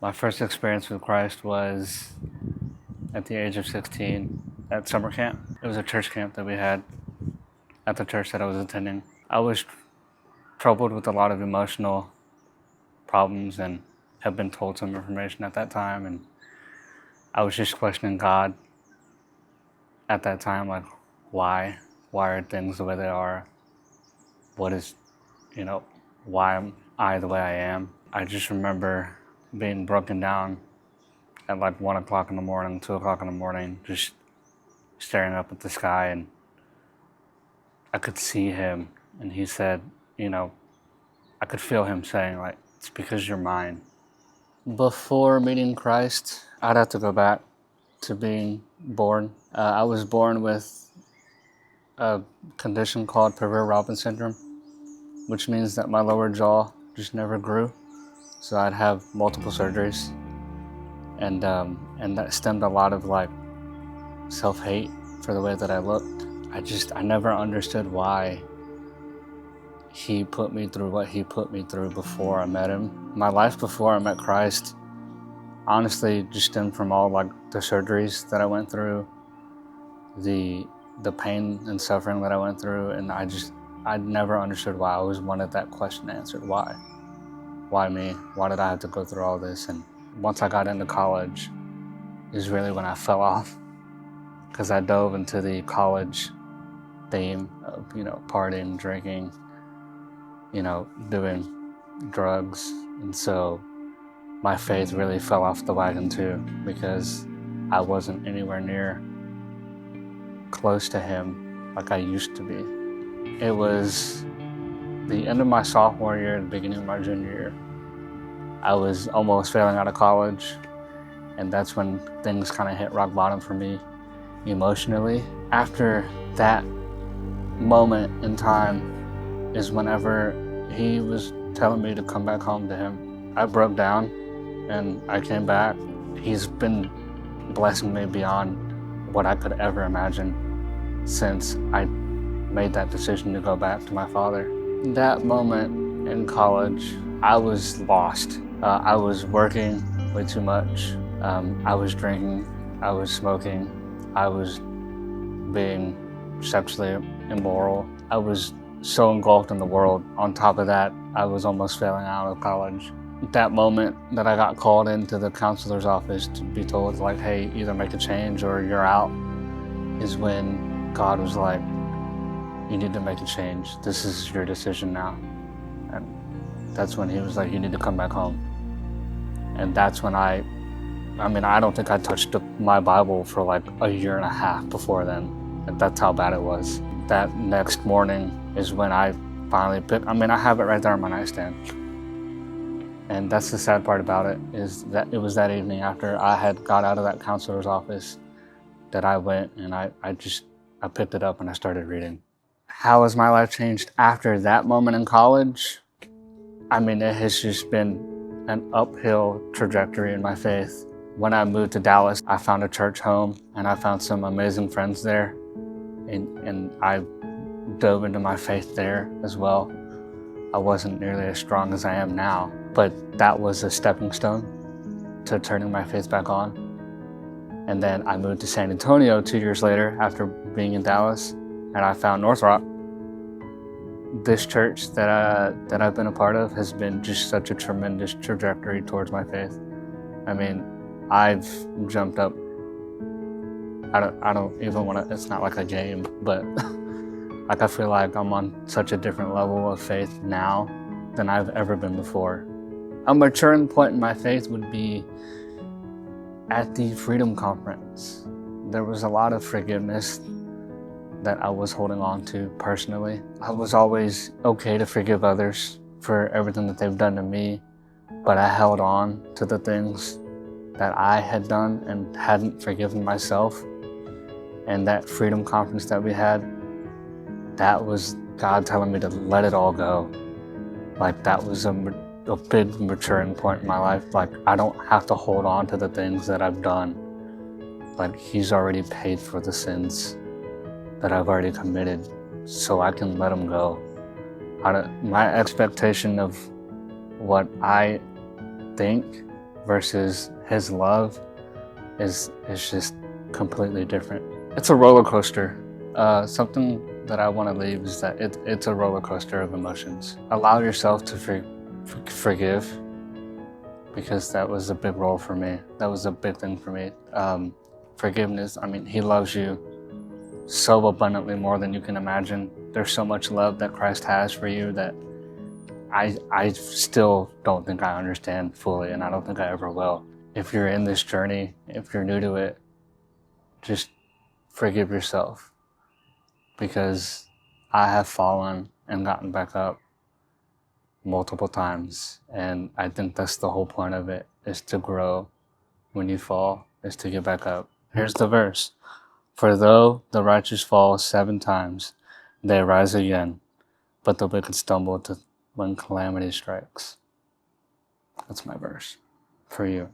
My first experience with Christ was at the age of 16 at summer camp. It was a church camp that we had at the church that I was attending. I was troubled with a lot of emotional problems and had been told some information at that time, and I was just questioning God at that time, like why are things the way they are? What is, why am I the way I am? I just remember being broken down at like 1 o'clock in the morning, 2 o'clock in the morning, just staring up at the sky, and I could see him, and he said, I could feel him saying, like, it's because you're mine. Before meeting Christ, I'd have to go back to being born. I was born with a condition called Proverbs syndrome, which means that my lower jaw just never grew. So I'd have multiple surgeries, and that stemmed a lot of like self-hate for the way that I looked. I never understood why he put me through what he put me through before I met him. My life before I met Christ honestly just stemmed from all like the surgeries that I went through, the pain and suffering that I went through, and I never understood why. I always wanted that question answered. Why? Why me? Why did I have to go through all this? And once I got into college is really when I fell off, because I dove into the college theme of, partying, drinking, doing drugs. And so my faith really fell off the wagon too, because I wasn't anywhere near close to him like I used to be. It was the end of my sophomore year and the beginning of my junior year. I was almost failing out of college, and that's when things kind of hit rock bottom for me emotionally. After that moment in time is whenever he was telling me to come back home to him. I broke down and I came back. He's been blessing me beyond what I could ever imagine since I made that decision to go back to my father. That moment in college, I was lost. I was working way too much. I was drinking. I was smoking. I was being sexually immoral. I was so engulfed in the world. On top of that, I was almost failing out of college. That moment that I got called into the counselor's office to be told, like, hey, either make a change or you're out, is when God was like, you need to make a change. This is your decision now. And that's when he was like, you need to come back home. And that's when I don't think I touched my Bible for like a year and a half before then. And that's how bad it was. That next morning is when I finally I have it right there on my nightstand. And that's the sad part about it, is that it was that evening after I had got out of that counselor's office that I went and I picked it up and I started reading. How has my life changed after that moment in college? It has just been an uphill trajectory in my faith. When I moved to Dallas, I found a church home and I found some amazing friends there. And I dove into my faith there as well. I wasn't nearly as strong as I am now, but that was a stepping stone to turning my faith back on. And then I moved to San Antonio 2 years later after being in Dallas, and I found North Rock. This church that I've been a part of has been just such a tremendous trajectory towards my faith. I've jumped up. I don't even want to, it's not like a game, but like I feel like I'm on such a different level of faith now than I've ever been before. A maturing point in my faith would be at the Freedom Conference. There was a lot of forgiveness that I was holding on to personally. I was always okay to forgive others for everything that they've done to me, but I held on to the things that I had done and hadn't forgiven myself. And that Freedom Conference that we had, that was God telling me to let it all go. Like, that was a big maturing point in my life. Like, I don't have to hold on to the things that I've done. Like, he's already paid for the sins that I've already committed, so I can let them go. My expectation of what I think versus his love is just completely different. It's a roller coaster. Something that I want to leave is that it's a roller coaster of emotions. Allow yourself to forgive, because that was a big role for me. That was a big thing for me. Forgiveness, I mean, he loves you so abundantly more than you can imagine. There's so much love that Christ has for you that I still don't think I understand fully, and I don't think I ever will. If you're in this journey, if you're new to it, just forgive yourself, because I have fallen and gotten back up multiple times, and I think that's the whole point of it, is to grow. When you fall, is to get back up. Here's the verse. For though the righteous fall 7 times, they rise again, but the wicked stumble when calamity strikes. That's my verse for you.